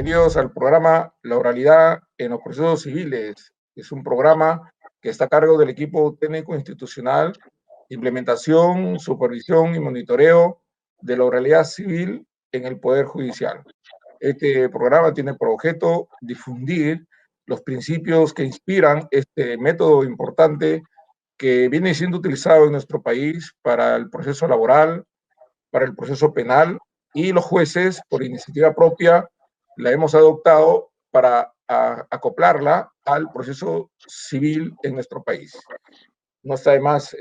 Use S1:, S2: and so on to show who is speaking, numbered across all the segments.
S1: bienvenidos al programa La Oralidad en los Procesos Civiles. Es un programa que está a cargo del equipo técnico institucional, implementación, supervisión y monitoreo de la oralidad civil en el Poder Judicial. Este programa tiene por objeto difundir los principios que inspiran este método importante que viene siendo utilizado en nuestro país para el proceso laboral, para el proceso penal, y los jueces, por iniciativa propia, la hemos adoptado para acoplarla al proceso civil en nuestro país. No está de más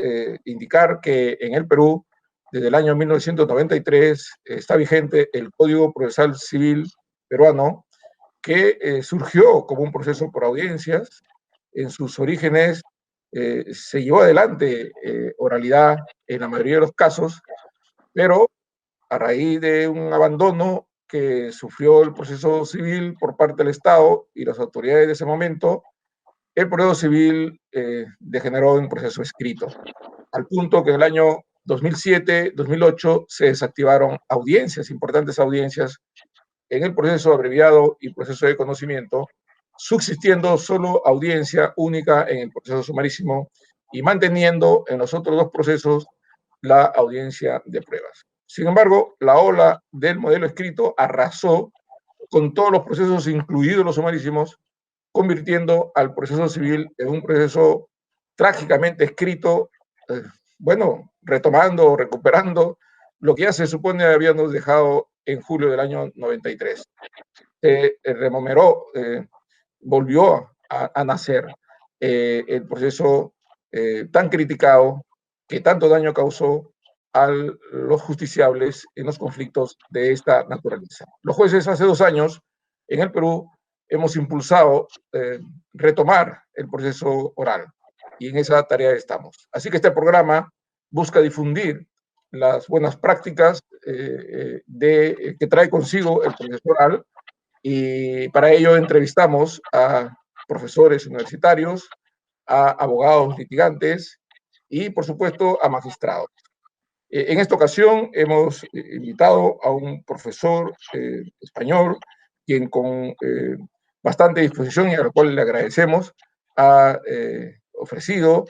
S1: indicar que en el Perú, desde el año 1993, está vigente el Código Procesal Civil peruano, que surgió como un proceso por audiencias. En sus orígenes se llevó adelante oralidad en la mayoría de los casos, pero a raíz de un abandono que sufrió el proceso civil por parte del Estado y las autoridades de ese momento, el proceso civil degeneró en un proceso escrito, al punto que en el año 2007-2008 se desactivaron audiencias, importantes audiencias, en el proceso abreviado y proceso de conocimiento, subsistiendo solo audiencia única en el proceso sumarísimo y manteniendo en los otros dos procesos la audiencia de pruebas. Sin embargo, la ola del modelo escrito arrasó con todos los procesos, incluidos los sumarísimos, convirtiendo al proceso civil en un proceso trágicamente escrito, bueno, retomando, recuperando lo que ya se supone habíamos dejado en julio del año 93. Remomeró, volvió a nacer el proceso tan criticado, que tanto daño causó a los justiciables en los conflictos de esta naturaleza. Los jueces hace 2 años en el Perú hemos impulsado retomar el proceso oral y en esa tarea estamos. Así que este programa busca difundir las buenas prácticas que trae consigo el proceso oral, y para ello entrevistamos a profesores universitarios, a abogados litigantes y, por supuesto, a magistrados. En esta ocasión hemos invitado a un profesor español, quien con bastante disposición y al cual le agradecemos, ha ofrecido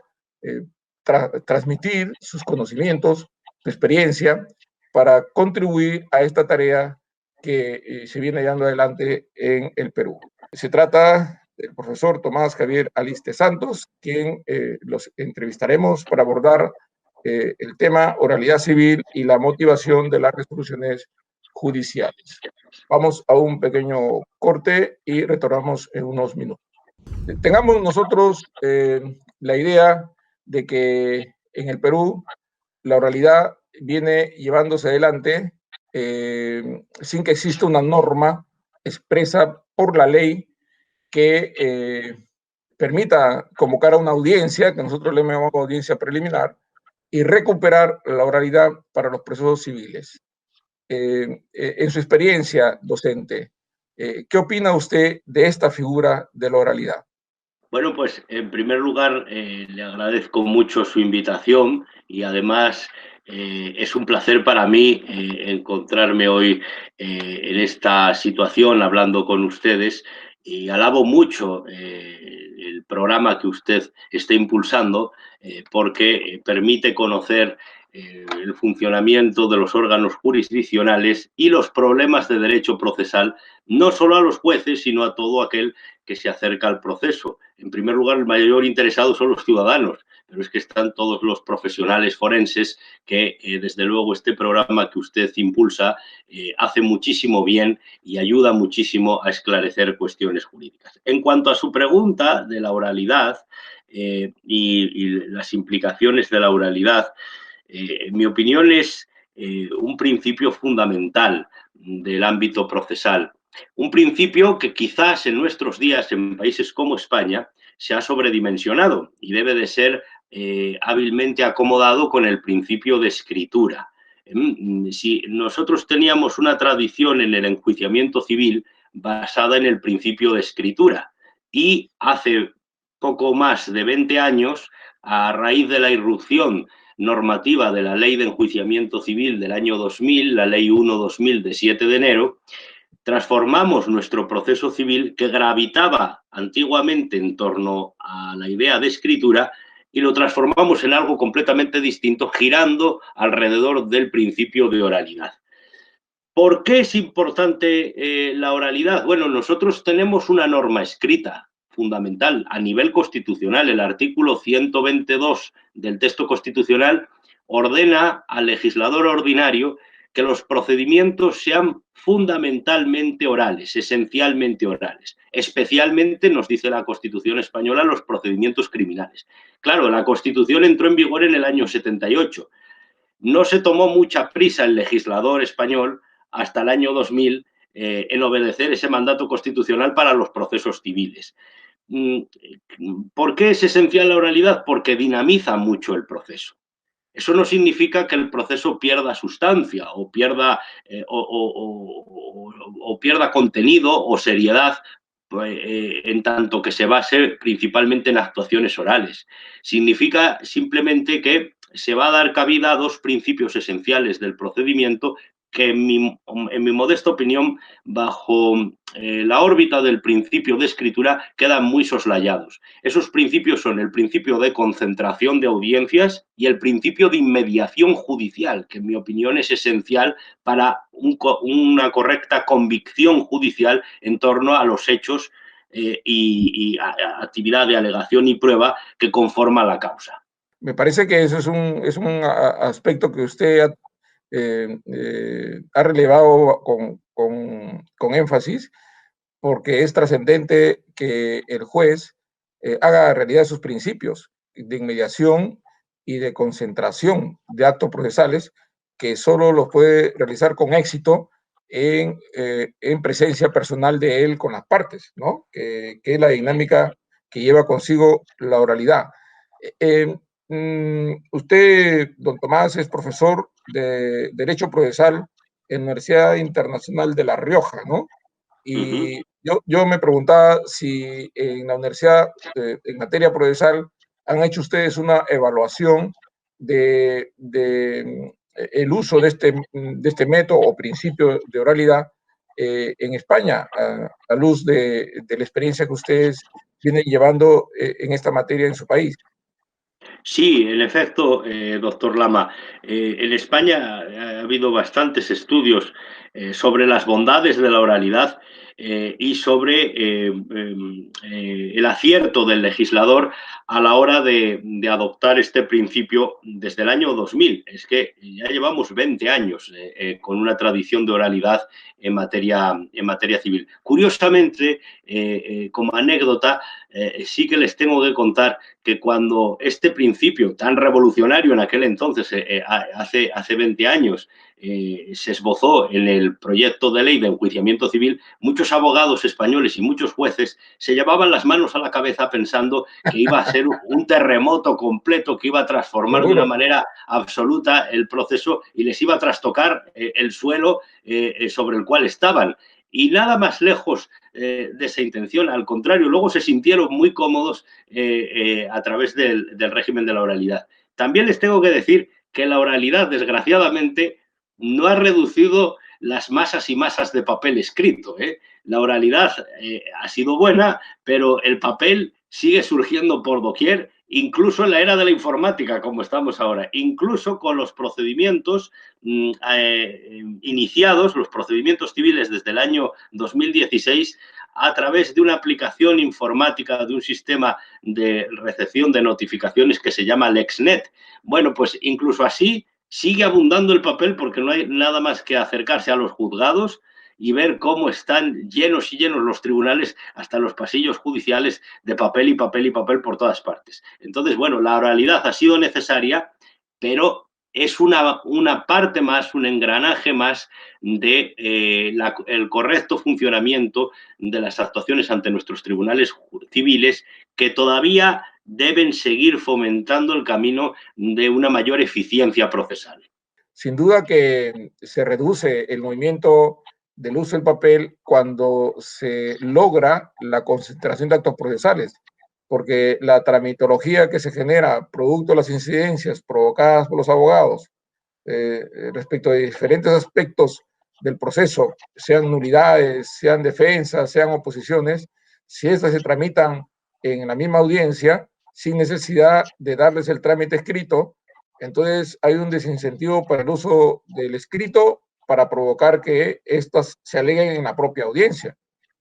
S1: transmitir sus conocimientos, su experiencia, para contribuir a esta tarea que se viene llevando adelante en el Perú. Se trata del profesor Tomás Javier Aliste Santos, quien los entrevistaremos para abordar el tema oralidad civil y la motivación de las resoluciones judiciales. Vamos a un pequeño corte y retornamos en unos minutos. Tengamos nosotros la idea de que en el Perú la oralidad viene llevándose adelante sin que exista una norma expresa por la ley que permita convocar a una audiencia, que nosotros le llamamos audiencia preliminar, y recuperar la oralidad para los procesos civiles. En su experiencia docente, ¿qué opina usted de esta figura de la oralidad?
S2: Bueno, pues en primer lugar le agradezco mucho su invitación y además es un placer para mí encontrarme hoy en esta situación hablando con ustedes, y alabo mucho el programa que usted está impulsando porque permite conocer el funcionamiento de los órganos jurisdiccionales y los problemas de derecho procesal, no solo a los jueces, sino a todo aquel que se acerca al proceso. En primer lugar, el mayor interesado son los ciudadanos, pero es que están todos los profesionales forenses que, desde luego, este programa que usted impulsa hace muchísimo bien y ayuda muchísimo a esclarecer cuestiones jurídicas. En cuanto a su pregunta de la oralidad y las implicaciones de la oralidad, en mi opinión es un principio fundamental del ámbito procesal. Un principio que quizás en nuestros días, en países como España, se ha sobredimensionado y debe de ser hábilmente acomodado con el principio de escritura. Si nosotros teníamos una tradición en el enjuiciamiento civil basada en el principio de escritura, y hace poco más de 20 años, a raíz de la irrupción normativa de la Ley de Enjuiciamiento Civil del año 2000, la Ley 1/2000 de 7 de enero, transformamos nuestro proceso civil, que gravitaba antiguamente en torno a la idea de escritura, y lo transformamos en algo completamente distinto, girando alrededor del principio de oralidad. ¿Por qué es importante la oralidad? Bueno, nosotros tenemos una norma escrita fundamental a nivel constitucional. El artículo 122 del texto constitucional ordena al legislador ordinario que los procedimientos sean fundamentalmente orales, esencialmente orales. Especialmente, nos dice la Constitución española, los procedimientos criminales. Claro, la Constitución entró en vigor en el año 78. No se tomó mucha prisa el legislador español hasta el año 2000 en obedecer ese mandato constitucional para los procesos civiles. ¿Por qué es esencial la oralidad? Porque dinamiza mucho el proceso. Eso no significa que el proceso pierda sustancia o pierda, o pierda contenido o seriedad, en tanto que se base principalmente en actuaciones orales. Significa simplemente que se va a dar cabida a dos principios esenciales del procedimiento que en mi modesta opinión, bajo la órbita del principio de escritura, quedan muy soslayados. Esos principios son el principio de concentración de audiencias y el principio de inmediación judicial, que en mi opinión es esencial para una correcta convicción judicial en torno a los hechos y actividad de alegación y prueba que conforma la causa.
S1: Me parece que eso es un aspecto que usted ha relevado con énfasis, porque es trascendente que el juez haga realidad sus principios de inmediación y de concentración de actos procesales, que solo los puede realizar con éxito en presencia personal de él con las partes, ¿no? Que es la dinámica que lleva consigo la oralidad. Usted, don Tomás, es profesor de Derecho Procesal en la Universidad Internacional de La Rioja, ¿no? Y yo me preguntaba si en la universidad, en materia procesal, han hecho ustedes una evaluación de el uso de este método o principio de oralidad en España, a luz de la experiencia que ustedes vienen llevando en esta materia en su país.
S2: Sí, en efecto, doctor Lama, en España ha habido bastantes estudios sobre las bondades de la oralidad y sobre el acierto del legislador a la hora de adoptar este principio desde el año 2000. Es que ya llevamos 20 años con una tradición de oralidad en materia civil. Curiosamente, como anécdota, sí que les tengo que contar que cuando este principio tan revolucionario en aquel entonces, hace 20 años, se esbozó en el proyecto de ley de enjuiciamiento civil, muchos abogados españoles y muchos jueces se llevaban las manos a la cabeza pensando que iba a ser un terremoto completo, que iba a transformar de una manera absoluta el proceso y les iba a trastocar el suelo sobre el cual estaban. Y nada más lejos de esa intención, al contrario, luego se sintieron muy cómodos a través del régimen de la oralidad. También les tengo que decir que la oralidad, desgraciadamente, no ha reducido las masas y masas de papel escrito. La oralidad ha sido buena, pero el papel sigue surgiendo por doquier, incluso en la era de la informática, como estamos ahora, incluso con los procedimientos iniciados, los procedimientos civiles desde el año 2016, a través de una aplicación informática, de un sistema de recepción de notificaciones que se llama LexNet. Bueno, pues incluso así sigue abundando el papel porque no hay nada más que acercarse a los juzgados y ver cómo están llenos y llenos los tribunales, hasta los pasillos judiciales, de papel y papel y papel por todas partes. Entonces, bueno, la oralidad ha sido necesaria, pero es una parte más, un engranaje más de el correcto funcionamiento de las actuaciones ante nuestros tribunales civiles, que todavía deben seguir fomentando el camino de una mayor eficiencia procesal.
S1: Sin duda que se reduce el movimiento del uso del papel cuando se logra la concentración de actos procesales, porque la tramitología que se genera producto de las incidencias provocadas por los abogados respecto de diferentes aspectos del proceso, sean nulidades, sean defensas, sean oposiciones, si estas se tramitan en la misma audiencia, sin necesidad de darles el trámite escrito, entonces hay un desincentivo para el uso del escrito para provocar que estas se aleguen en la propia audiencia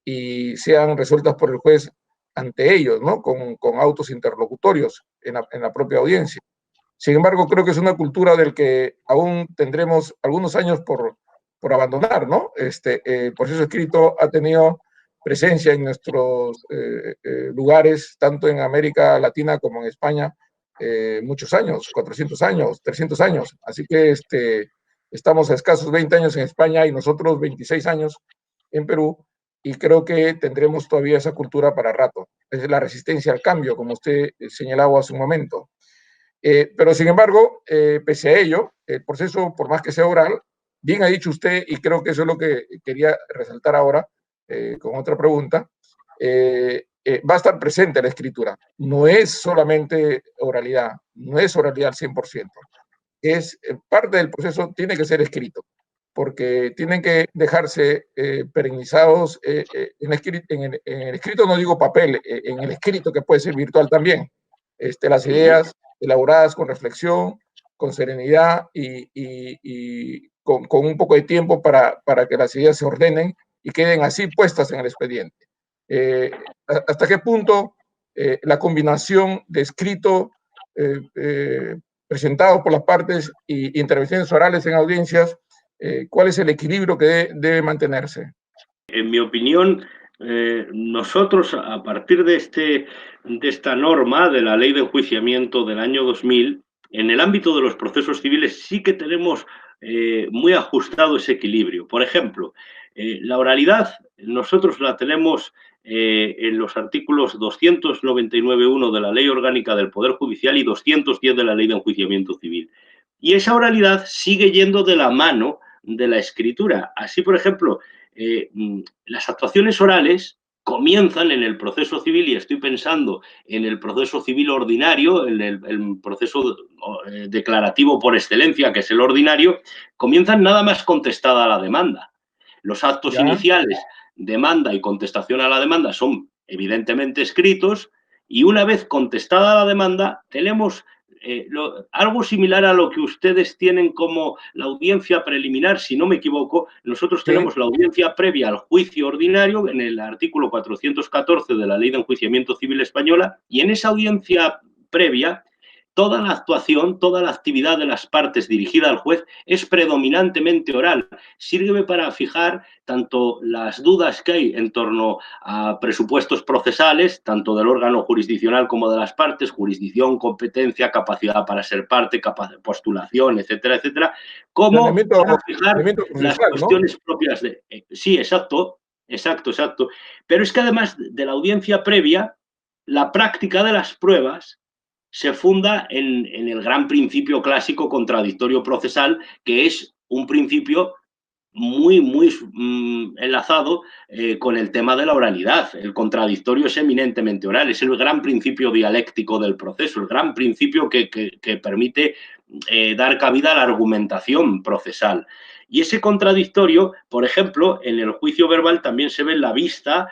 S1: y sean resueltas por el juez ante ellos, ¿no? Con autos interlocutorios en la propia audiencia. Sin embargo, creo que es una cultura del que aún tendremos algunos años por abandonar, ¿no? El proceso escrito ha tenido presencia en nuestros lugares, tanto en América Latina como en España, muchos años, 400 años, 300 años. Así que estamos a escasos 20 años en España y nosotros 26 años en Perú, y creo que tendremos todavía esa cultura para rato. Es la resistencia al cambio, como usted señalaba hace un momento. Pero sin embargo, pese a ello, el proceso, por más que sea oral, bien ha dicho usted, y creo que eso es lo que quería resaltar ahora con otra pregunta, va a estar presente la escritura. No es solamente oralidad, no es oralidad al 100%. Es parte del proceso, tiene que ser escrito, porque tienen que dejarse perennizados en el escrito, no digo papel, en el escrito que puede ser virtual también. Las ideas elaboradas con reflexión, con serenidad y con un poco de tiempo para que las ideas se ordenen y queden así puestas en el expediente. ¿Hasta qué punto la combinación de escrito presentado por las partes y intervenciones orales en audiencias, cuál es el equilibrio que debe mantenerse?
S2: En mi opinión, nosotros, a partir de esta norma de la Ley de Enjuiciamiento del año 2000, en el ámbito de los procesos civiles sí que tenemos muy ajustado ese equilibrio. Por ejemplo, la oralidad nosotros la tenemos en los artículos 299.1 de la Ley Orgánica del Poder Judicial y 210 de la Ley de Enjuiciamiento Civil. Y esa oralidad sigue yendo de la mano de la escritura. Así, por ejemplo, las actuaciones orales comienzan en el proceso civil, y estoy pensando en el proceso civil ordinario, en el proceso declarativo por excelencia, que es el ordinario, comienzan nada más contestada a la demanda. Los actos iniciales, demanda y contestación a la demanda, son evidentemente escritos, y una vez contestada la demanda, tenemos algo similar a lo que ustedes tienen como la audiencia preliminar, si no me equivoco. Nosotros tenemos la audiencia previa al juicio ordinario en el artículo 414 de la Ley de Enjuiciamiento Civil Española, y en esa audiencia previa toda la actuación, toda la actividad de las partes dirigida al juez es predominantemente oral. Sirve para fijar tanto las dudas que hay en torno a presupuestos procesales, tanto del órgano jurisdiccional como de las partes, jurisdicción, competencia, capacidad para ser parte, postulación, etcétera, etcétera, como para fijar las cuestiones propias de... Sí, exacto, exacto. Pero es que además de la audiencia previa, la práctica de las pruebas se funda en el gran principio clásico contradictorio procesal, que es un principio muy enlazado con el tema de la oralidad. El contradictorio es eminentemente oral, es el gran principio dialéctico del proceso, el gran principio que permite dar cabida a la argumentación procesal. Y ese contradictorio, por ejemplo, en el juicio verbal también se ve en la vista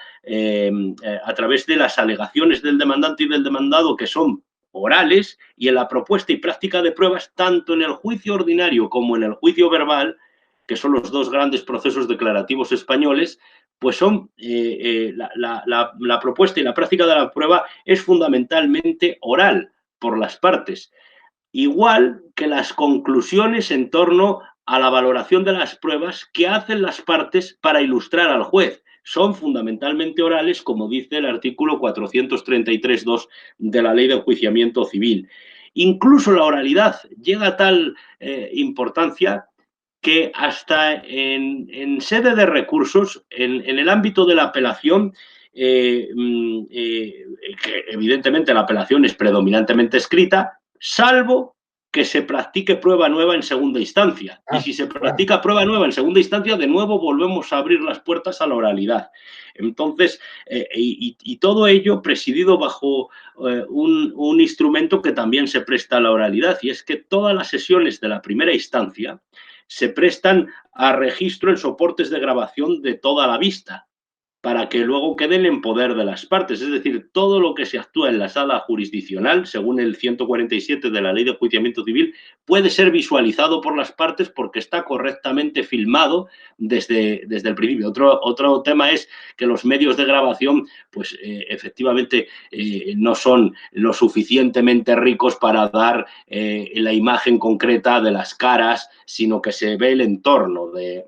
S2: a través de las alegaciones del demandante y del demandado, que son orales, y en la propuesta y práctica de pruebas, tanto en el juicio ordinario como en el juicio verbal, que son los dos grandes procesos declarativos españoles, pues son la propuesta y la práctica de la prueba es fundamentalmente oral por las partes, igual que las conclusiones en torno a la valoración de las pruebas que hacen las partes para ilustrar al juez. Son fundamentalmente orales, como dice el artículo 433.2 de la Ley de Enjuiciamiento Civil. Incluso la oralidad llega a tal importancia que hasta en sede de recursos, en el ámbito de la apelación, que evidentemente la apelación es predominantemente escrita, salvo que se practique prueba nueva en segunda instancia. Y si se practica prueba nueva en segunda instancia, de nuevo volvemos a abrir las puertas a la oralidad. Entonces, y todo ello presidido bajo un instrumento que también se presta a la oralidad, y es que todas las sesiones de la primera instancia se prestan a registro en soportes de grabación de toda la vista, para que luego queden en poder de las partes. Es decir, todo lo que se actúa en la sala jurisdiccional, según el 147 de la Ley de Enjuiciamiento Civil, puede ser visualizado por las partes porque está correctamente filmado desde el principio. Otro tema es que los medios de grabación, pues efectivamente no son lo suficientemente ricos para dar la imagen concreta de las caras, sino que se ve el entorno de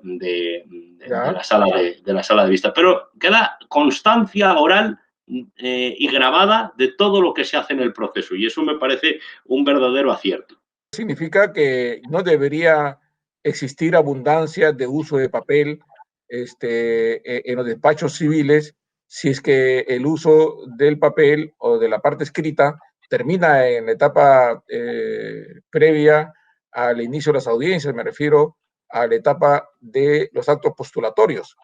S2: la sala de vista. Pero queda constancia oral y grabada de todo lo que se hace en el proceso, y eso me parece un verdadero acierto.
S1: Significa que no debería existir abundancia de uso de papel en los despachos civiles si es que el uso del papel o de la parte escrita termina en la etapa previa al inicio de las audiencias, me refiero a la etapa de los actos postulatorios.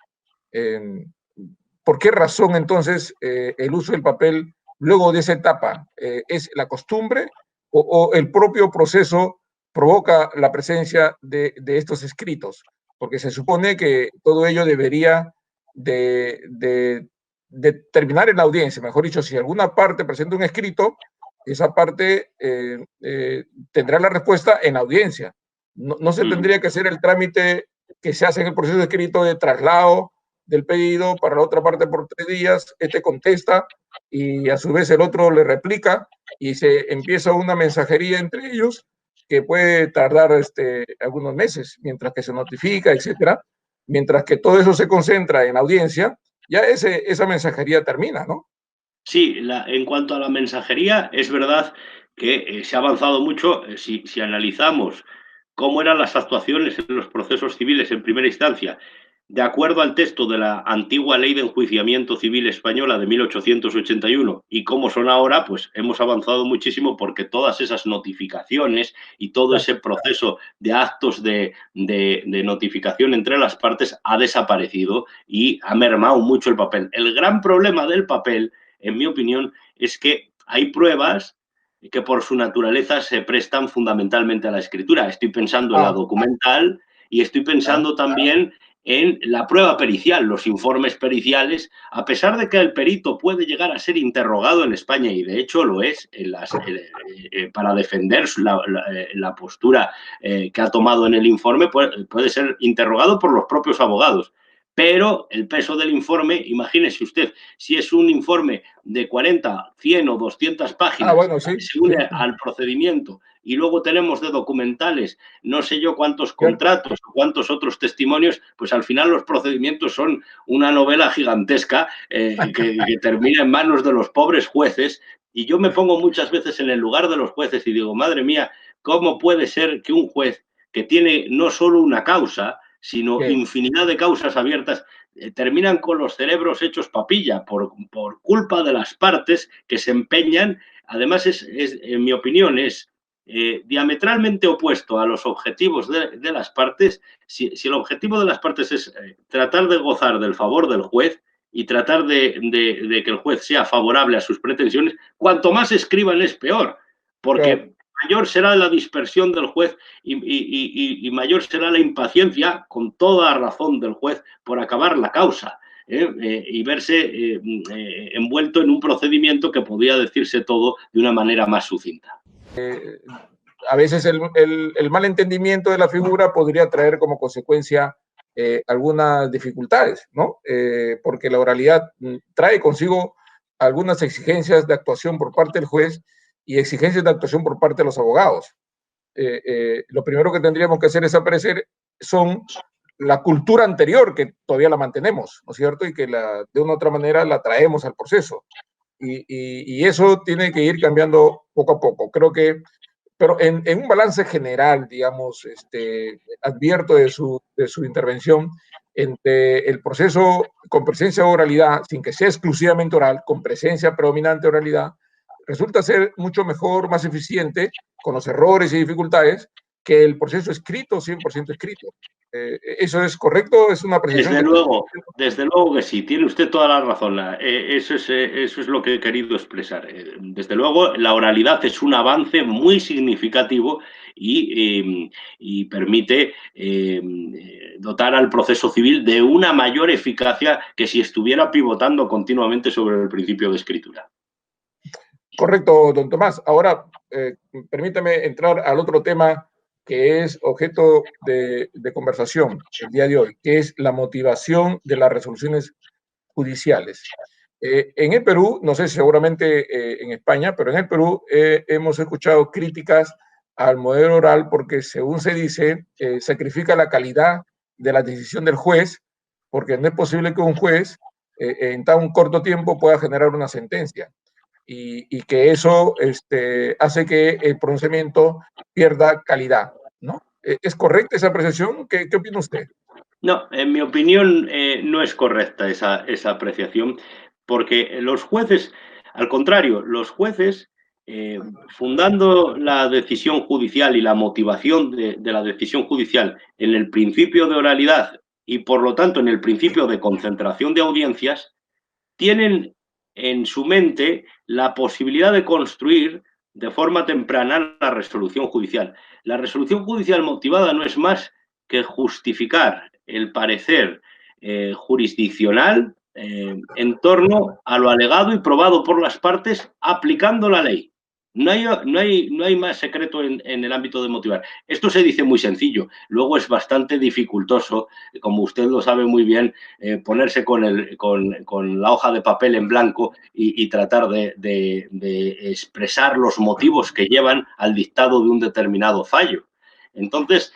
S1: ¿Por qué razón entonces el uso del papel luego de esa etapa? ¿Es la costumbre o el propio proceso provoca la presencia de estos escritos? Porque se supone que todo ello debería de terminar en la audiencia. Mejor dicho, si alguna parte presenta un escrito, esa parte tendrá la respuesta en la audiencia. No se tendría que hacer el trámite que se hace en el proceso escrito de traslado del pedido para la otra parte por 3 días, este contesta y a su vez el otro le replica y se empieza una mensajería entre ellos que puede tardar algunos meses, mientras que se notifica, etcétera. Mientras que todo eso se concentra en la audiencia, ya esa mensajería termina, ¿no?
S2: Sí, en cuanto a la mensajería, es verdad que se ha avanzado mucho. Si analizamos cómo eran las actuaciones en los procesos civiles en primera instancia, de acuerdo al texto de la antigua Ley de Enjuiciamiento Civil Española de 1881 y cómo son ahora, pues hemos avanzado muchísimo, porque todas esas notificaciones y todo ese proceso de actos de notificación entre las partes ha desaparecido y ha mermado mucho el papel. El gran problema del papel, en mi opinión, es que hay pruebas que por su naturaleza se prestan fundamentalmente a la escritura. Estoy pensando en la documental y estoy pensando también en la prueba pericial, los informes periciales. A pesar de que el perito puede llegar a ser interrogado en España, y de hecho lo es para defender la postura que ha tomado en el informe, puede ser interrogado por los propios abogados. Pero el peso del informe, imagínese usted, si es un informe de 40, 100 o 200 páginas,
S1: bueno, sí,
S2: que se une al procedimiento, y luego tenemos de documentales no sé yo cuántos contratos o cuántos otros testimonios, pues al final los procedimientos son una novela gigantesca que termina en manos de los pobres jueces. Y yo me pongo muchas veces en el lugar de los jueces y digo, madre mía, ¿cómo puede ser que un juez que tiene no solo una causa, sino infinidad de causas abiertas, terminan con los cerebros hechos papilla por culpa de las partes que se empeñan? Además, en mi opinión, es diametralmente opuesto a los objetivos de las partes. Si el objetivo de las partes es tratar de gozar del favor del juez y tratar de que el juez sea favorable a sus pretensiones, cuanto más escriban es peor, porque mayor será la dispersión del juez y mayor será la impaciencia, con toda razón, del juez por acabar la causa y verse envuelto en un procedimiento que podría decirse todo de una manera más sucinta.
S1: A veces el mal entendimiento de la figura podría traer como consecuencia algunas dificultades, ¿no? Porque la oralidad trae consigo algunas exigencias de actuación por parte del juez y exigencias de actuación por parte de los abogados. Lo primero que tendríamos que hacer es aparecer son la cultura anterior, que todavía la mantenemos, ¿no es cierto? Y que de una u otra manera la traemos al proceso. Y eso tiene que ir cambiando poco a poco. Creo que, pero en un balance general, digamos, advierto de su intervención, entre el proceso con presencia de oralidad, sin que sea exclusivamente oral, con presencia predominante de oralidad, resulta ser mucho mejor, más eficiente, con los errores y dificultades, que el proceso escrito, 100% escrito. ¿Eso es correcto? ¿Es una apreciación que...
S2: Desde luego que sí, tiene usted toda la razón. Eso es lo que he querido expresar. Desde luego, la oralidad es un avance muy significativo y permite dotar al proceso civil de una mayor eficacia que si estuviera pivotando continuamente sobre el principio de escritura.
S1: Correcto, don Tomás. Ahora, permítame entrar al otro tema que es objeto de conversación el día de hoy, que es la motivación de las resoluciones judiciales. En el Perú, no sé, seguramente en España, pero en el Perú hemos escuchado críticas al modelo oral porque, según se dice, sacrifica la calidad de la decisión del juez, porque no es posible que un juez en tan corto tiempo pueda generar una sentencia y que eso hace que el pronunciamiento pierda calidad, ¿no? ¿Es correcta esa apreciación? ¿Qué opina usted?
S2: No, en mi opinión no es correcta esa apreciación, porque los jueces, al contrario, los jueces, fundando la decisión judicial y la motivación de la decisión judicial en el principio de oralidad y por lo tanto en el principio de concentración de audiencias, tienen en su mente la posibilidad de construir de forma temprana la resolución judicial. La resolución judicial motivada no es más que justificar el parecer jurisdiccional en torno a lo alegado y probado por las partes aplicando la ley. No hay más secreto en el ámbito de motivar. Esto se dice muy sencillo, luego es bastante dificultoso, como usted lo sabe muy bien, ponerse con la hoja de papel en blanco y tratar de expresar los motivos que llevan al dictado de un determinado fallo. Entonces,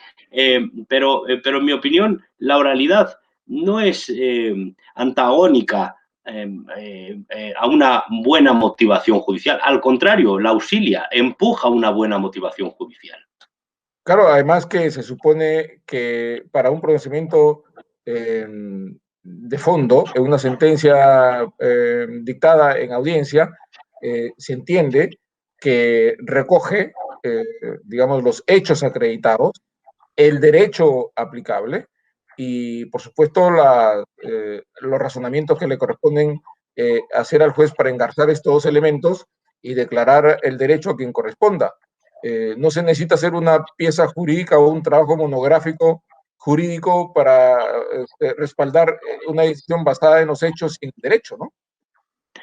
S2: pero en mi opinión, la oralidad no es antagónica a una buena motivación judicial. Al contrario, la auxilia, empuja una buena motivación judicial.
S1: Claro, además que se supone que para un procedimiento de fondo, en una sentencia dictada en audiencia, se entiende que recoge, digamos, los hechos acreditados, el derecho aplicable y, por supuesto, los razonamientos que le corresponden hacer al juez para engarzar estos dos elementos y declarar el derecho a quien corresponda. No se necesita hacer una pieza jurídica o un trabajo monográfico jurídico para respaldar una decisión basada en los hechos y en el derecho, ¿no?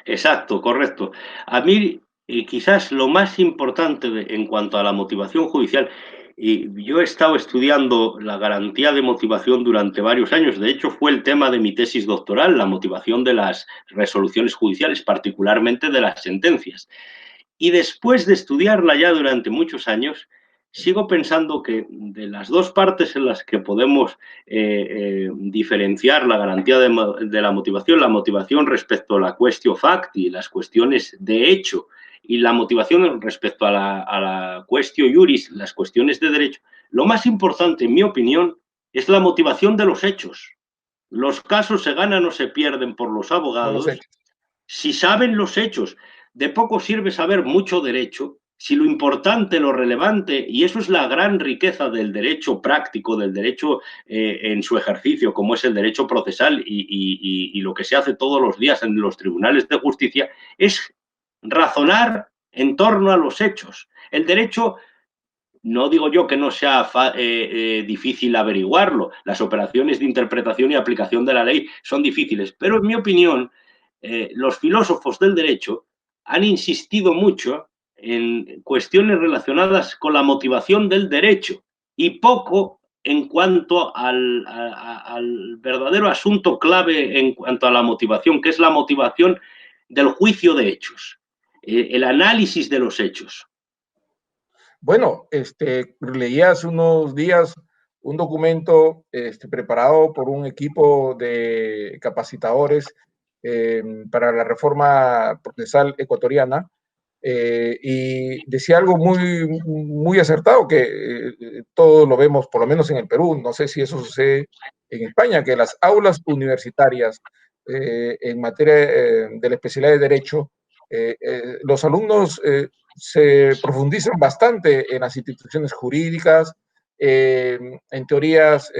S2: Exacto, correcto. A mí, quizás lo más importante en cuanto a la motivación judicial, y yo he estado estudiando la garantía de motivación durante varios años. De hecho, fue el tema de mi tesis doctoral, la motivación de las resoluciones judiciales, particularmente de las sentencias. Y después de estudiarla ya durante muchos años, sigo pensando que de las dos partes en las que podemos diferenciar la garantía de la motivación respecto a la quaestio facti, las cuestiones de hecho, y la motivación respecto a la quaestio iuris, las cuestiones de derecho, lo más importante, en mi opinión, es la motivación de los hechos. Los casos se ganan o se pierden por los
S1: No lo sé.
S2: abogados si saben los hechos. De poco sirve saber mucho derecho si lo importante, lo relevante, y eso es la gran riqueza del derecho práctico, del derecho en su ejercicio, como es el derecho procesal y lo que se hace todos los días en los tribunales de justicia, es razonar en torno a los hechos. El derecho, no digo yo que no sea difícil averiguarlo, las operaciones de interpretación y aplicación de la ley son difíciles, pero en mi opinión, los filósofos del derecho han insistido mucho en cuestiones relacionadas con la motivación del derecho y poco en cuanto al verdadero asunto clave en cuanto a la motivación, que es la motivación del juicio de hechos, el análisis de los hechos.
S1: Bueno, leí hace unos días un documento preparado por un equipo de capacitadores para la reforma procesal ecuatoriana y decía algo muy acertado que todos lo vemos, por lo menos en el Perú, no sé si eso sucede en España, que las aulas universitarias en materia de la especialidad de Derecho, los alumnos se profundizan bastante en las instituciones jurídicas, en teorías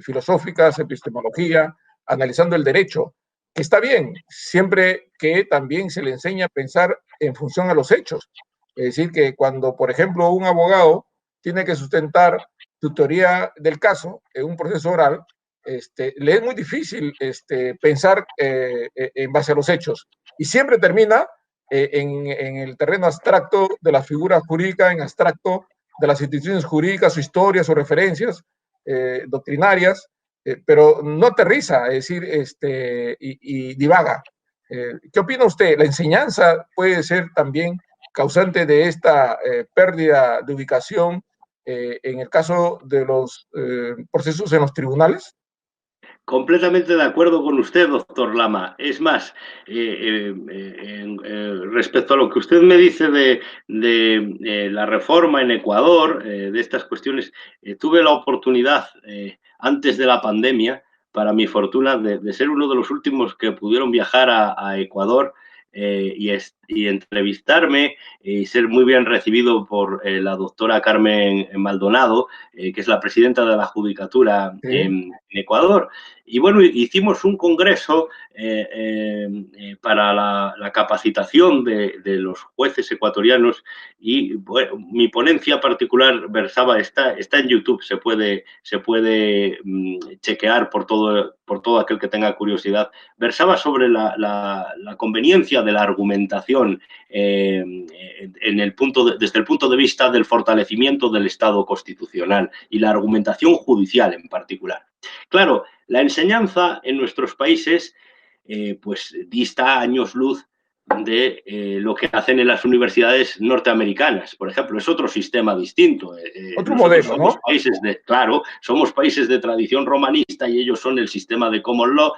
S1: filosóficas, epistemología, analizando el derecho, que está bien, siempre que también se le enseña a pensar en función a los hechos. Es decir, que cuando, por ejemplo, un abogado tiene que sustentar su teoría del caso en un proceso oral, le es muy difícil pensar en base a los hechos. Y siempre termina en el terreno abstracto de las figuras jurídicas, en abstracto de las instituciones jurídicas, su historia, sus referencias doctrinarias, pero no aterriza, es decir, y divaga. ¿Qué opina usted? ¿La enseñanza puede ser también causante de esta pérdida de ubicación en el caso de los procesos en los tribunales?
S2: Completamente de acuerdo con usted, doctor Lama. Es más, respecto a lo que usted me dice de la reforma en Ecuador, de estas cuestiones, tuve la oportunidad antes de la pandemia, para mi fortuna, de ser uno de los últimos que pudieron viajar a Ecuador y entrevistarme y ser muy bien recibido por la doctora Carmen Maldonado, que es la presidenta de la Judicatura
S1: Sí.
S2: en Ecuador. Y bueno, hicimos un congreso para la capacitación de los jueces ecuatorianos y bueno, mi ponencia particular versaba, está en YouTube, se puede chequear por todo aquel que tenga curiosidad, versaba sobre la conveniencia de la argumentación desde el punto de vista del fortalecimiento del Estado constitucional y la argumentación judicial en particular. Claro, la enseñanza en nuestros países pues dista años luz de lo que hacen en las universidades norteamericanas, por ejemplo, es otro sistema distinto.
S1: Otro
S2: Nosotros
S1: modelo,
S2: somos
S1: ¿no?
S2: países somos países de tradición romanista y ellos son el sistema de common law,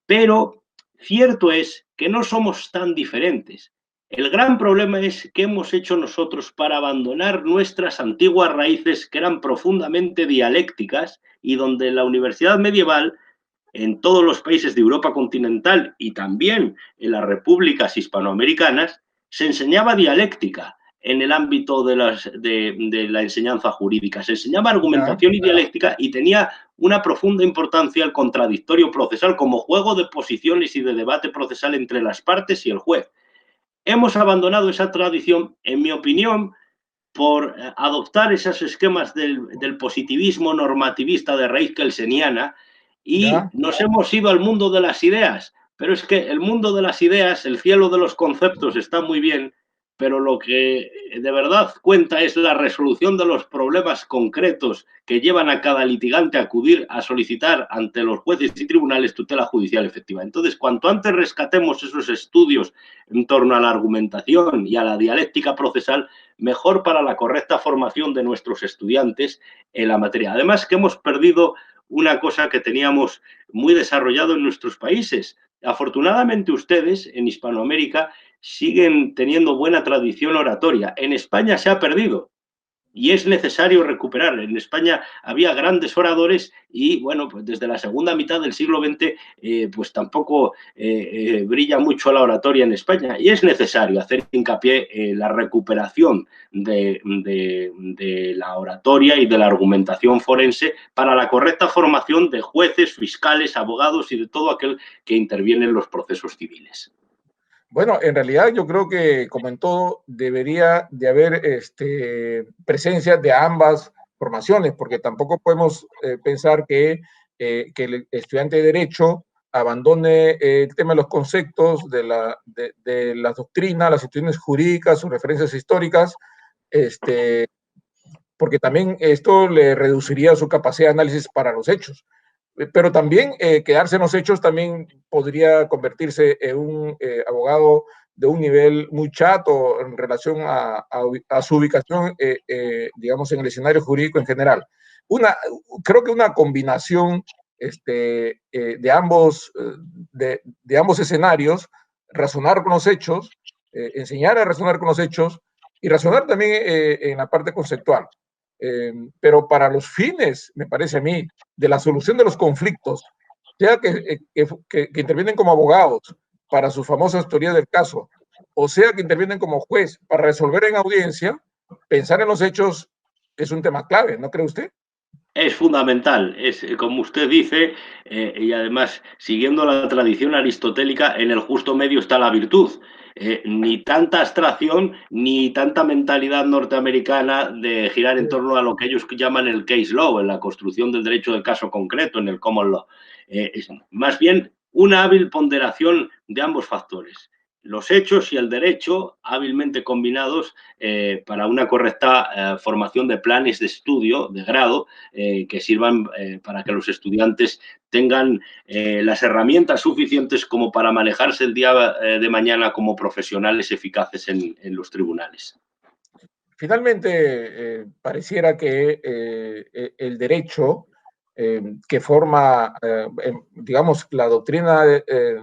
S2: pero cierto es que no somos tan diferentes. El gran problema es qué hemos hecho nosotros para abandonar nuestras antiguas raíces que eran profundamente dialécticas y donde la universidad medieval, en todos los países de Europa continental y también en las repúblicas hispanoamericanas, se enseñaba dialéctica en el ámbito de la enseñanza jurídica. Se enseñaba argumentación y dialéctica y tenía una profunda importancia el contradictorio procesal como juego de posiciones y de debate procesal entre las partes y el juez. Hemos abandonado esa tradición, en mi opinión, por adoptar esos esquemas del positivismo normativista de raíz kelseniana y
S1: ¿Ya?
S2: nos hemos ido al mundo de las ideas. Pero es que el mundo de las ideas, el cielo de los conceptos está muy bien, pero lo que de verdad cuenta es la resolución de los problemas concretos que llevan a cada litigante a acudir a solicitar ante los jueces y tribunales tutela judicial efectiva. Entonces, cuanto antes rescatemos esos estudios en torno a la argumentación y a la dialéctica procesal, mejor para la correcta formación de nuestros estudiantes en la materia. Además, que hemos perdido una cosa que teníamos muy desarrollado en nuestros países. Afortunadamente ustedes, en Hispanoamérica, siguen teniendo buena tradición oratoria. En España se ha perdido y es necesario recuperar. En España había grandes oradores y, bueno, pues desde la segunda mitad del siglo XX, pues tampoco brilla mucho la oratoria en España y es necesario hacer hincapié en la recuperación de la oratoria y de la argumentación forense para la correcta formación de jueces, fiscales, abogados y de todo aquel que interviene en los procesos civiles.
S1: Bueno, en realidad yo creo que, como en todo, debería de haber presencia de ambas formaciones, porque tampoco podemos pensar que el estudiante de Derecho abandone el tema de los conceptos, de la doctrina, las instituciones jurídicas, sus referencias históricas, porque también esto le reduciría su capacidad de análisis para los hechos. Pero también quedarse en los hechos también podría convertirse en un abogado de un nivel muy chato en relación a su ubicación, digamos, en el escenario jurídico en general. Creo que una combinación de ambos escenarios, razonar con los hechos, enseñar a razonar con los hechos y razonar también en la parte conceptual. Pero para los fines, me parece a mí, de la solución de los conflictos, sea que intervienen como abogados para sus famosas teorías del caso, o sea que intervienen como juez para resolver en audiencia, pensar en los hechos es un tema clave, ¿no cree usted?
S2: Es fundamental, es como usted dice, y además, siguiendo la tradición aristotélica, en el justo medio está la virtud. Ni tanta abstracción, ni tanta mentalidad norteamericana de girar en torno a lo que ellos llaman el case law, en la construcción del derecho del caso concreto, en el common law. Más bien, una hábil ponderación de ambos factores, los hechos y el derecho, hábilmente combinados para una correcta formación de planes de estudio, de grado, que sirvan para que los estudiantes tengan las herramientas suficientes como para manejarse el día de mañana como profesionales eficaces en los tribunales.
S1: Finalmente, pareciera que el derecho que forma, digamos, la doctrina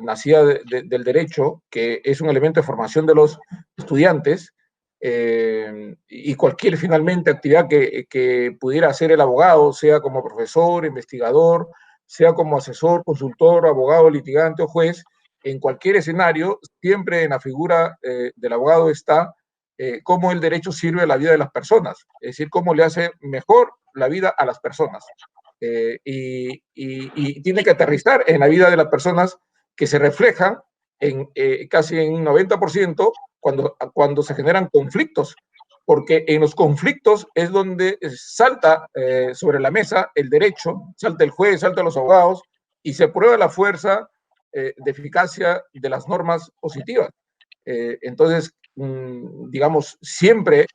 S1: nacida del derecho, que es un elemento de formación de los estudiantes, y cualquier finalmente actividad que pudiera hacer el abogado, sea como profesor, investigador, sea como asesor, consultor, abogado, litigante o juez, en cualquier escenario, siempre en la figura del abogado está cómo el derecho sirve a la vida de las personas, es decir, cómo le hace mejor la vida a las personas. Y tiene que aterrizar en la vida de las personas que se reflejan en casi en un 90% cuando se generan conflictos, porque en los conflictos es donde salta sobre la mesa el derecho, salta el juez, salta los abogados y se prueba la fuerza de eficacia de las normas positivas. Entonces, digamos, siempre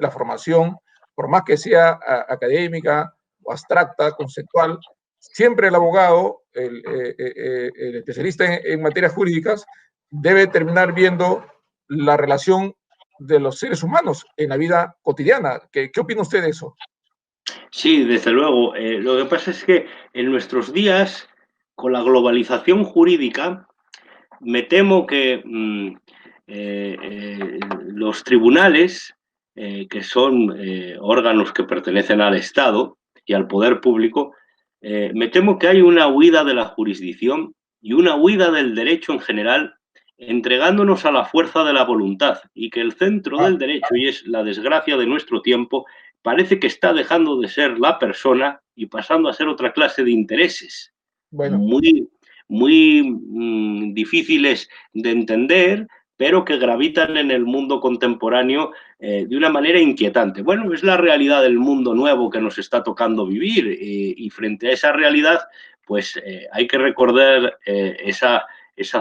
S1: la formación, por más que sea académica o abstracta, conceptual, siempre el abogado, el especialista en materias jurídicas, debe terminar viendo la relación de los seres humanos en la vida cotidiana. ¿Qué opina usted de eso?
S2: Sí, desde luego. Lo que pasa es que en nuestros días, con la globalización jurídica, me temo que los tribunales, que son órganos que pertenecen al Estado y al poder público, me temo que hay una huida de la jurisdicción y una huida del derecho en general, entregándonos a la fuerza de la voluntad, y que el centro del derecho, y es la desgracia de nuestro tiempo, parece que está dejando de ser la persona y pasando a ser otra clase de intereses
S1: Bueno,
S2: muy difíciles de entender, pero que gravitan en el mundo contemporáneo de una manera inquietante. Bueno, es la realidad del mundo nuevo que nos está tocando vivir, y frente a esa realidad, pues hay que recordar esa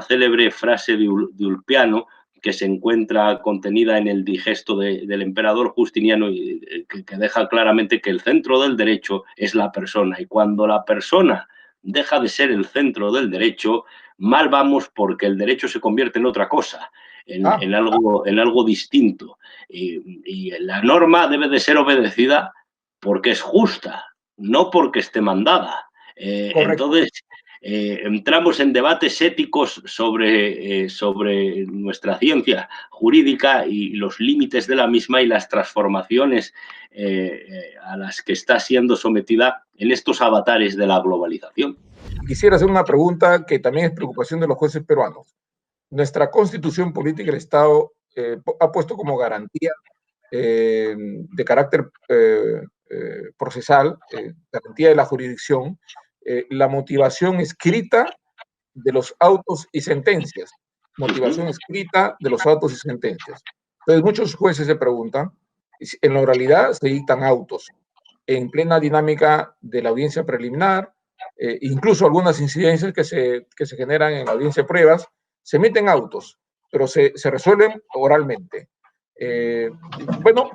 S2: célebre frase de Ulpiano, que se encuentra contenida en el digesto del emperador Justiniano, y que deja claramente que el centro del derecho es la persona, y cuando la persona deja de ser el centro del derecho, mal vamos, porque el derecho se convierte en otra cosa, en algo distinto. Y la norma debe de ser obedecida porque es justa, no porque esté mandada.
S1: correcto.
S2: Entonces, entramos en debates éticos sobre nuestra ciencia jurídica y los límites de la misma, y las transformaciones a las que está siendo sometida en estos avatares de la globalización.
S1: Quisiera hacer una pregunta que también es preocupación de los jueces peruanos. Nuestra constitución política del Estado ha puesto como garantía de carácter procesal, garantía de la jurisdicción, la motivación escrita de los autos y sentencias. Motivación escrita de los autos y sentencias. Entonces, muchos jueces se preguntan, en la oralidad se dictan autos, en plena dinámica de la audiencia preliminar, incluso algunas incidencias que se generan en la audiencia de pruebas, se emiten autos, pero se resuelven oralmente. Bueno,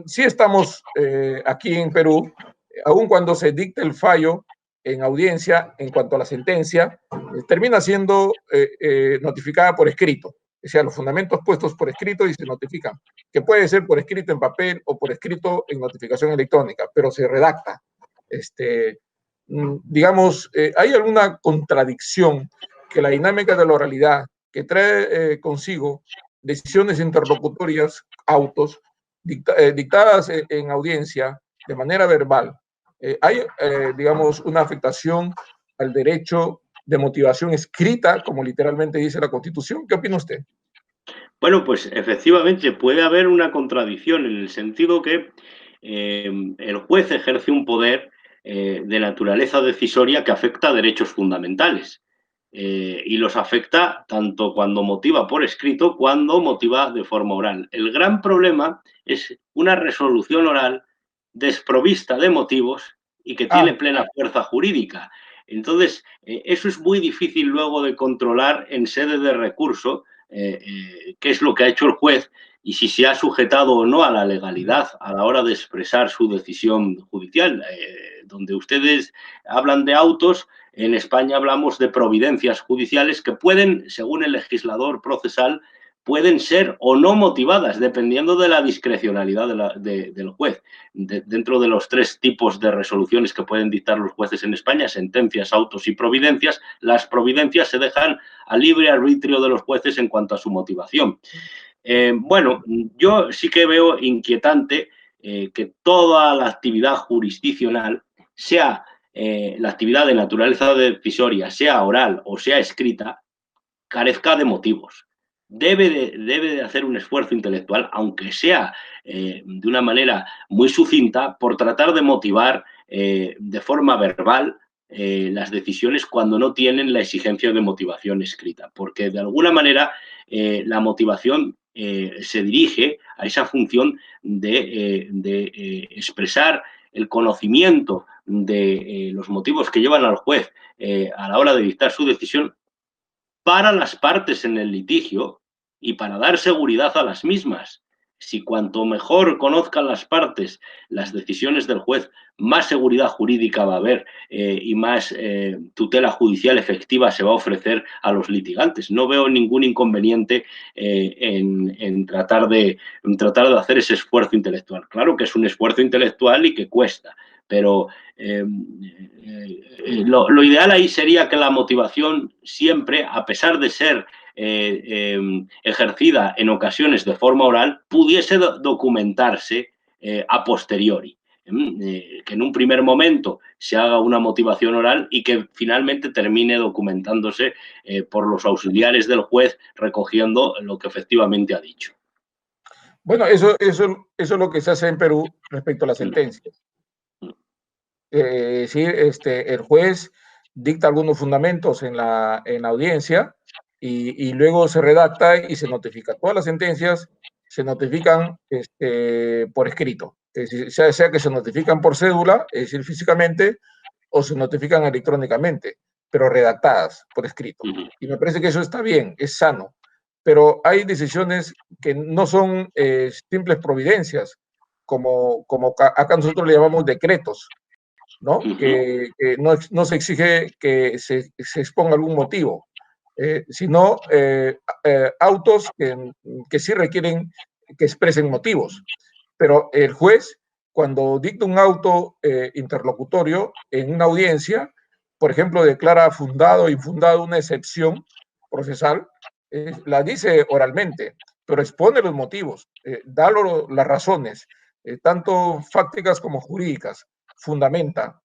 S1: sí estamos aquí en Perú, aun cuando se dicte el fallo en audiencia en cuanto a la sentencia, termina siendo notificada por escrito. O sea, los fundamentos puestos por escrito y se notifican, que puede ser por escrito en papel o por escrito en notificación electrónica, pero se redacta. Digamos, hay alguna contradicción que la dinámica de la oralidad, que trae consigo decisiones interlocutorias, autos, dictadas en audiencia de manera verbal, hay, digamos, una afectación al derecho de motivación escrita, como literalmente dice la Constitución. ¿Qué opina usted?
S2: Bueno, pues efectivamente puede haber una contradicción, en el sentido que el juez ejerce un poder de naturaleza decisoria que afecta a derechos fundamentales. Y los afecta tanto cuando motiva por escrito, cuando motiva de forma oral. El gran problema es una resolución oral desprovista de motivos y que tiene plena fuerza jurídica. Entonces, eso es muy difícil luego de controlar en sede de recurso, qué es lo que ha hecho el juez y si se ha sujetado o no a la legalidad a la hora de expresar su decisión judicial. Donde ustedes hablan de autos, en España hablamos de providencias judiciales que pueden, según el legislador procesal, pueden ser o no motivadas, dependiendo de la discrecionalidad del juez. Dentro de los 3 tipos de resoluciones que pueden dictar los jueces en España, sentencias, autos y providencias, las providencias se dejan al libre arbitrio de los jueces en cuanto a su motivación. Bueno, yo sí que veo inquietante que toda la actividad jurisdiccional, sea la actividad de naturaleza decisoria, sea oral o sea escrita, carezca de motivos. Debe de hacer un esfuerzo intelectual, aunque sea de una manera muy sucinta, por tratar de motivar de forma verbal las decisiones cuando no tienen la exigencia de motivación escrita, porque de alguna manera la motivación se dirige a esa función de expresar el conocimiento de los motivos que llevan al juez a la hora de dictar su decisión para las partes en el litigio y para dar seguridad a las mismas. Si cuanto mejor conozcan las partes las decisiones del juez, más seguridad jurídica va a haber y más tutela judicial efectiva se va a ofrecer a los litigantes. No veo ningún inconveniente en tratar de hacer ese esfuerzo intelectual. Claro que es un esfuerzo intelectual y que cuesta, pero lo ideal ahí sería que la motivación siempre, a pesar de ser ejercida en ocasiones de forma oral, pudiese documentarse a posteriori. Que en un primer momento se haga una motivación oral y que finalmente termine documentándose por los auxiliares del juez recogiendo lo que efectivamente ha dicho.
S1: Bueno, eso es lo que se hace en Perú respecto a las sentencias. Es decir, el juez dicta algunos fundamentos en la audiencia y luego se redacta y se notifica. Todas las sentencias se notifican por escrito, es decir, sea que se notifican por cédula, es decir, físicamente, o se notifican electrónicamente, pero redactadas por escrito. Y me parece que eso está bien, es sano. Pero hay decisiones que no son simples providencias, como acá nosotros le llamamos decretos, ¿no? Que no se exige que se exponga algún motivo, sino autos que sí requieren que expresen motivos. Pero el juez, cuando dicta un auto interlocutorio en una audiencia, por ejemplo, declara fundado o infundado una excepción procesal, la dice oralmente, pero expone los motivos, da las razones, tanto fácticas como jurídicas, fundamenta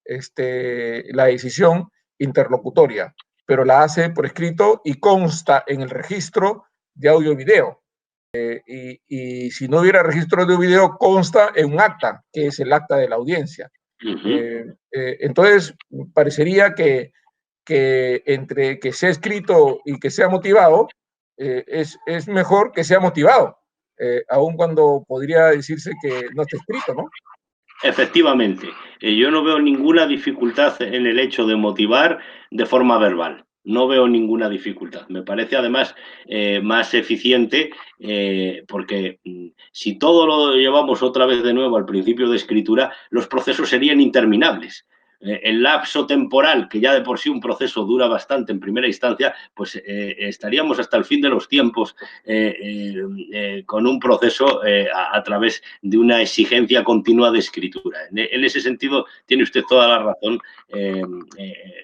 S1: la decisión interlocutoria, pero la hace por escrito y consta en el registro de audio y video. Y si no hubiera registro de video, consta en un acta, que es el acta de la audiencia. Entonces, parecería que entre que sea escrito y que sea motivado, es mejor que sea motivado, aun cuando podría decirse que no está escrito, ¿no?
S2: Efectivamente, yo no veo ninguna dificultad en el hecho de motivar de forma verbal. No veo ninguna dificultad. Me parece además más eficiente porque si todo lo llevamos otra vez de nuevo al principio de escritura, los procesos serían interminables. El lapso temporal, que ya de por sí un proceso dura bastante en primera instancia, pues estaríamos hasta el fin de los tiempos con un proceso a través de una exigencia continua de escritura. En ese sentido, tiene usted toda la razón.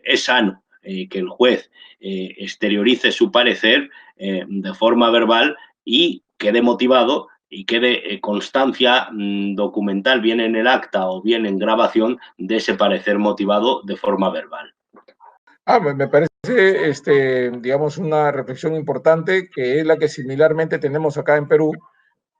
S2: Es sano que el juez exteriorice su parecer de forma verbal y quede motivado y quede constancia documental, bien en el acta o bien en grabación, de ese parecer motivado de forma verbal.
S1: Me parece, digamos, una reflexión importante, que es la que similarmente tenemos acá en Perú,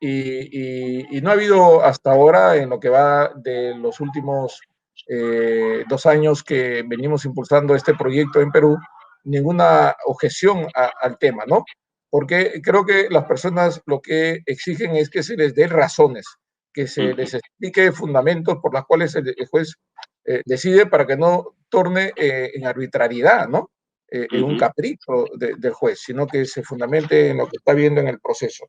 S1: y no ha habido hasta ahora, en lo que va de los últimos 2 años que venimos impulsando este proyecto en Perú, ninguna objeción al tema, ¿no? Porque creo que las personas lo que exigen es que se les dé razones, que se les explique fundamentos por los cuales el juez decide, para que no torne en arbitrariedad, ¿no? En un capricho del juez, sino que se fundamente en lo que está viendo en el proceso.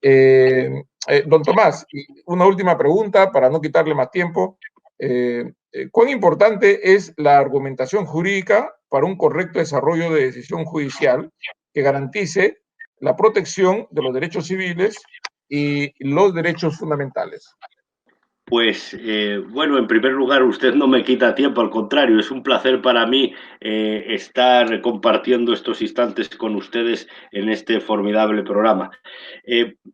S1: Don Tomás, una última pregunta para no quitarle más tiempo. ¿Cuán importante es la argumentación jurídica para un correcto desarrollo de decisión judicial que garantice la protección de los derechos civiles y los derechos fundamentales?
S2: Pues bueno, en primer lugar, usted no me quita tiempo, al contrario, es un placer para mí estar compartiendo estos instantes con ustedes en este formidable programa.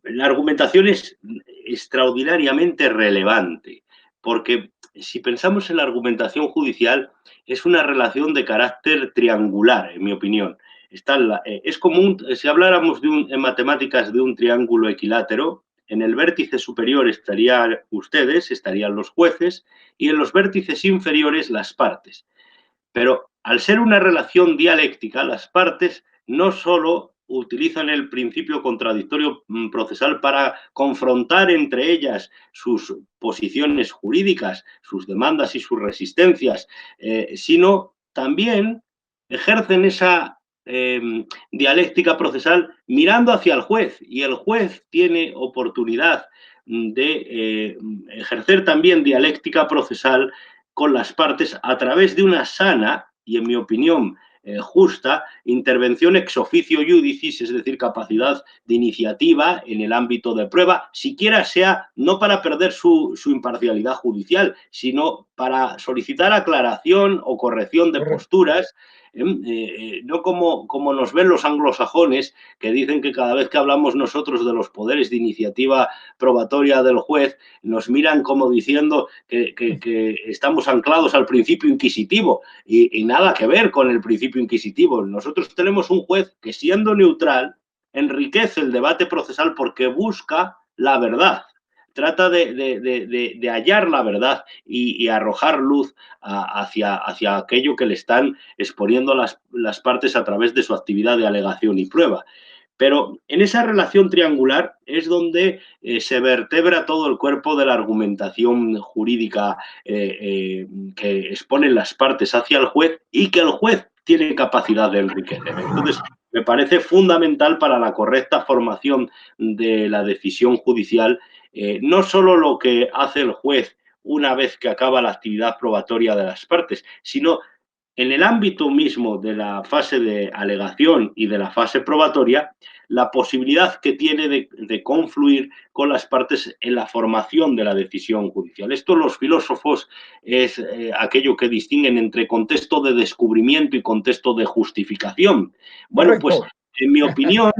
S2: La argumentación es extraordinariamente relevante, porque si pensamos en la argumentación judicial, es una relación de carácter triangular, en mi opinión. Es como si habláramos en matemáticas de un triángulo equilátero. En el vértice superior estarían ustedes, estarían los jueces, y en los vértices inferiores las partes. Pero al ser una relación dialéctica, las partes no solo utilizan el principio contradictorio procesal para confrontar entre ellas sus posiciones jurídicas, sus demandas y sus resistencias, sino también ejercen esa dialéctica procesal mirando hacia el juez, y el juez tiene oportunidad de ejercer también dialéctica procesal con las partes a través de una sana y, en mi opinión, justa intervención ex officio iudicis, es decir, capacidad de iniciativa en el ámbito de prueba, siquiera sea no para perder su imparcialidad judicial, sino para solicitar aclaración o corrección de posturas, no como nos ven los anglosajones, que dicen que cada vez que hablamos nosotros de los poderes de iniciativa probatoria del juez, nos miran como diciendo que estamos anclados al principio inquisitivo, y nada que ver con el principio inquisitivo. Nosotros tenemos un juez que, siendo neutral, enriquece el debate procesal porque busca la verdad. Trata de hallar la verdad y arrojar luz hacia aquello que le están exponiendo las partes a través de su actividad de alegación y prueba. Pero en esa relación triangular es donde se vertebra todo el cuerpo de la argumentación jurídica que exponen las partes hacia el juez, y que el juez tiene capacidad de enriquecer. Entonces, me parece fundamental para la correcta formación de la decisión judicial no solo lo que hace el juez una vez que acaba la actividad probatoria de las partes, sino en el ámbito mismo de la fase de alegación y de la fase probatoria, la posibilidad que tiene de confluir con las partes en la formación de la decisión judicial. Esto los filósofos es aquello que distinguen entre contexto de descubrimiento y contexto de justificación. Bueno, pues
S1: Correcto.
S2: en mi opinión,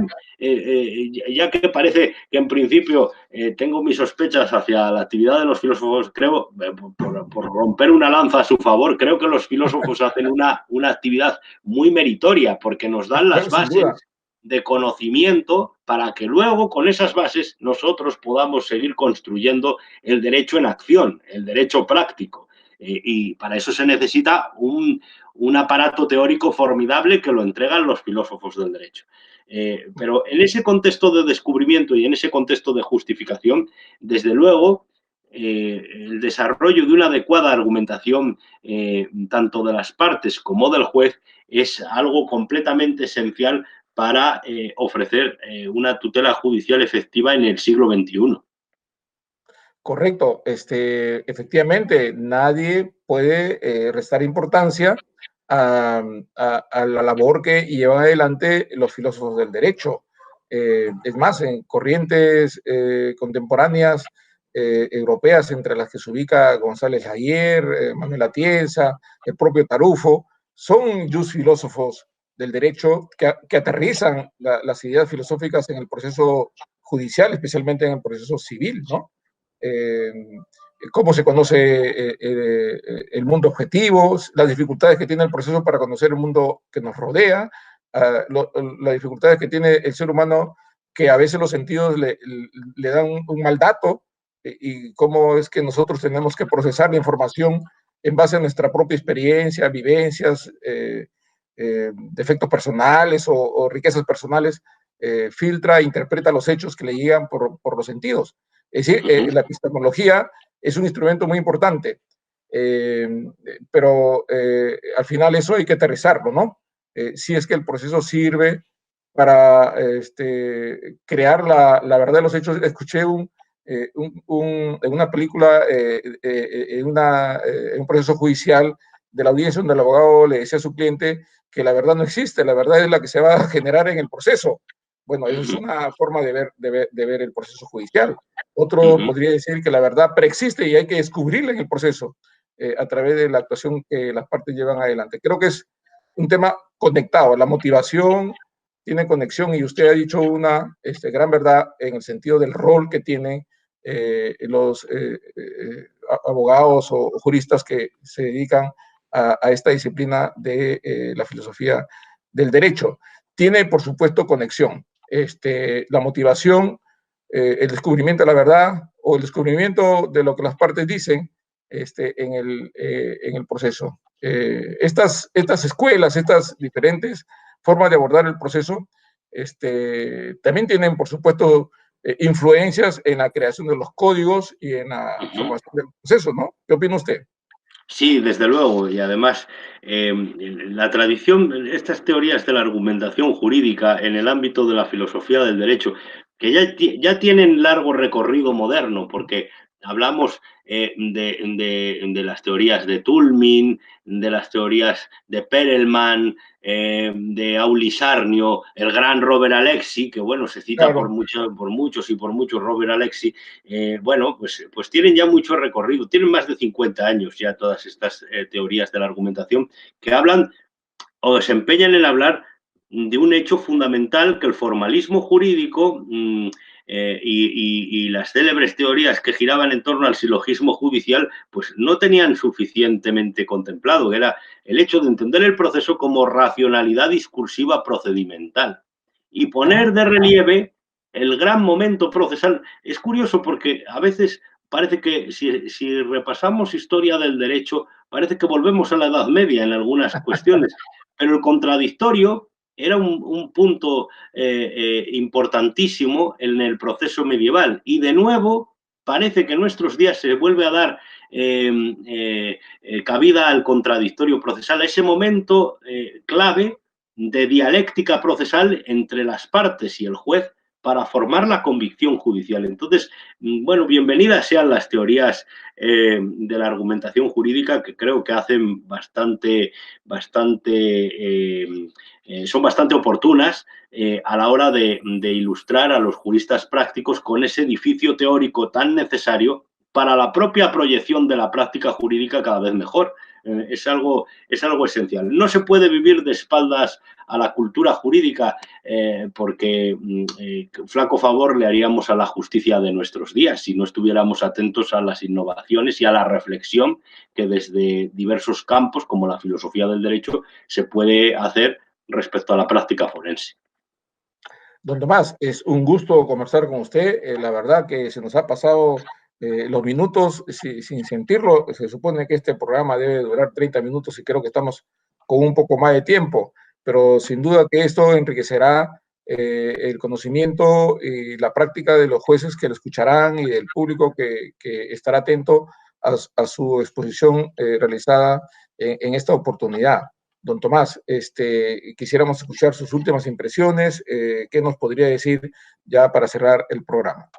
S2: ya que parece que en principio tengo mis sospechas hacia la actividad de los filósofos, creo, por romper una lanza a su favor, creo que los filósofos hacen una actividad muy meritoria, porque nos dan las
S1: Sin duda.
S2: bases de conocimiento para que luego, con esas bases, nosotros podamos seguir construyendo el derecho en acción, el derecho práctico. Y para eso se necesita un aparato teórico formidable que lo entregan los filósofos del derecho. Pero en ese contexto de descubrimiento y en ese contexto de justificación, desde luego, el desarrollo de una adecuada argumentación tanto de las partes como del juez es algo completamente esencial para ofrecer una tutela judicial efectiva en el siglo XXI.
S1: Correcto. Efectivamente, nadie puede restar importancia a la labor que llevan adelante los filósofos del derecho. Es más, en corrientes contemporáneas europeas, entre las que se ubica González Ayer, Manuel Atienza, el propio Tarufo, son filósofos del derecho que aterrizan las ideas filosóficas en el proceso judicial, especialmente en el proceso civil, ¿no? Cómo se conoce el mundo objetivo, las dificultades que tiene el proceso para conocer el mundo que nos rodea, las dificultades que tiene el ser humano que a veces los sentidos le dan un mal dato, y cómo es que nosotros tenemos que procesar la información en base a nuestra propia experiencia, vivencias, defectos personales o riquezas personales, filtra e interpreta los hechos que le llegan por los sentidos. Es decir, la epistemología es un instrumento muy importante, pero al final eso hay que aterrizarlo, ¿no? Si es que el proceso sirve para crear la verdad de los hechos. Escuché en una película, en un proceso judicial de la audiencia, donde el abogado le decía a su cliente que la verdad no existe, la verdad es la que se va a generar en el proceso. Bueno, es una forma de ver el proceso judicial. Otro podría decir que la verdad preexiste y hay que descubrirla en el proceso, a través de la actuación que las partes llevan adelante. Creo que es un tema conectado. La motivación tiene conexión, y usted ha dicho una gran verdad en el sentido del rol que tienen los abogados o juristas que se dedican a esta disciplina de la filosofía del derecho. Tiene, por supuesto, conexión. La motivación, el descubrimiento de la verdad o el descubrimiento de lo que las partes dicen en el proceso. Estas escuelas, estas diferentes formas de abordar el proceso, también tienen, por supuesto, influencias en la creación de los códigos y en la formación del proceso, ¿no? ¿Qué opina usted?
S2: Sí, desde luego. Y además, la tradición, estas teorías de la argumentación jurídica en el ámbito de la filosofía del derecho, que ya tienen largo recorrido moderno, porque hablamos de las teorías de Toulmin, de las teorías de Perelman, de Aulis-Sarnio, el gran Robert Alexi, que bueno, se cita
S1: Claro.
S2: por muchos Robert Alexi. Bueno, pues tienen ya mucho recorrido, tienen más de 50 años ya todas estas teorías de la argumentación, que hablan o se empeñan en hablar de un hecho fundamental, que el formalismo jurídico y las célebres teorías que giraban en torno al silogismo judicial pues no tenían suficientemente contemplado, que era el hecho de entender el proceso como racionalidad discursiva procedimental y poner de relieve el gran momento procesal. Es curioso porque a veces parece que si repasamos historia del derecho, parece que volvemos a la Edad Media en algunas cuestiones, pero el contradictorio era un punto importantísimo en el proceso medieval. Y de nuevo, parece que en nuestros días se vuelve a dar cabida al contradictorio procesal, a ese momento clave de dialéctica procesal entre las partes y el juez para formar la convicción judicial. Entonces, bueno, bienvenidas sean las teorías de la argumentación jurídica, que creo que hacen son bastante oportunas a la hora de ilustrar a los juristas prácticos con ese edificio teórico tan necesario para la propia proyección de la práctica jurídica cada vez mejor. Es algo esencial. No se puede vivir de espaldas a la cultura jurídica porque flaco favor le haríamos a la justicia de nuestros días si no estuviéramos atentos a las innovaciones y a la reflexión que desde diversos campos, como la filosofía del derecho, se puede hacer respecto a la práctica forense.
S1: Don Tomás, es un gusto conversar con usted. La verdad que se nos ha pasado los minutos sin sentirlo. Se supone que este programa debe durar 30 minutos y creo que estamos con un poco más de tiempo, pero sin duda que esto enriquecerá el conocimiento y la práctica de los jueces que lo escucharán y del público que estará atento a su exposición realizada en esta oportunidad. Don Tomás, quisiéramos escuchar sus últimas impresiones. ¿Qué nos podría decir ya para cerrar el programa?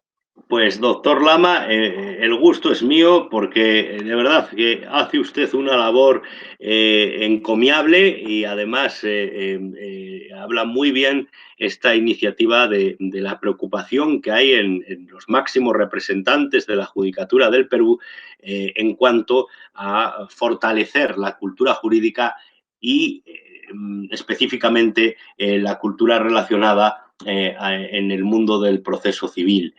S2: Pues, doctor Lama, el gusto es mío porque de verdad que hace usted una labor encomiable y además habla muy bien esta iniciativa de la preocupación que hay en los máximos representantes de la Judicatura del Perú en cuanto a fortalecer la cultura jurídica y específicamente la cultura relacionada en el mundo del proceso civil.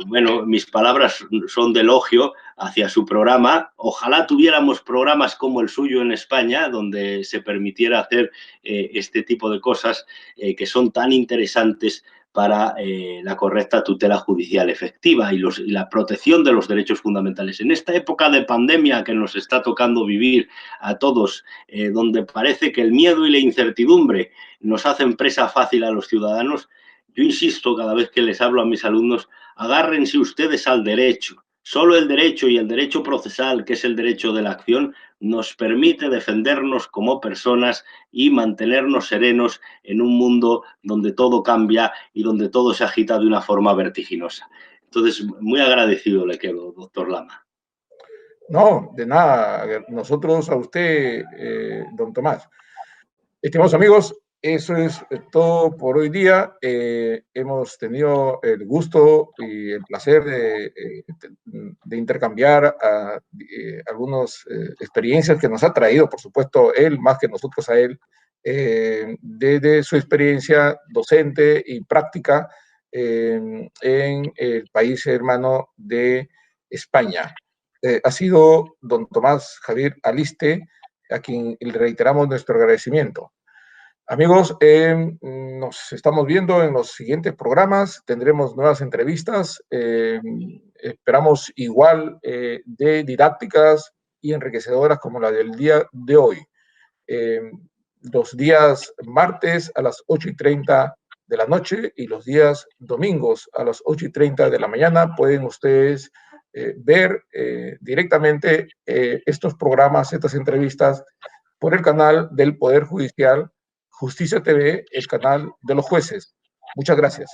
S2: Bueno, mis palabras son de elogio hacia su programa. Ojalá tuviéramos programas como el suyo en España, donde se permitiera hacer este tipo de cosas que son tan interesantes para la correcta tutela judicial efectiva y la protección de los derechos fundamentales. En esta época de pandemia que nos está tocando vivir a todos, donde parece que el miedo y la incertidumbre nos hacen presa fácil a los ciudadanos, yo insisto cada vez que les hablo a mis alumnos, agárrense ustedes al derecho. Solo el derecho y el derecho procesal, que es el derecho de la acción, nos permite defendernos como personas y mantenernos serenos en un mundo donde todo cambia y donde todo se agita de una forma vertiginosa. Entonces, muy agradecido le quedo, doctor Lama.
S1: No, de nada. Nosotros a usted, don Tomás. Estimados amigos, eso es todo por hoy día. Hemos tenido el gusto y el placer de intercambiar algunas experiencias que nos ha traído, por supuesto, él más que nosotros a él, desde su experiencia docente y práctica en el país hermano de España. Ha sido don Tomás Javier Aliste, a quien le reiteramos nuestro agradecimiento. Amigos, nos estamos viendo en los siguientes programas, tendremos nuevas entrevistas, esperamos igual de didácticas y enriquecedoras como la del día de hoy. Los días martes a las 8:30 de la noche y los días domingos a las 8:30 de la mañana pueden ustedes ver directamente estos programas, estas entrevistas por el canal del Poder Judicial, Justicia TV, el canal de los jueces. Muchas gracias.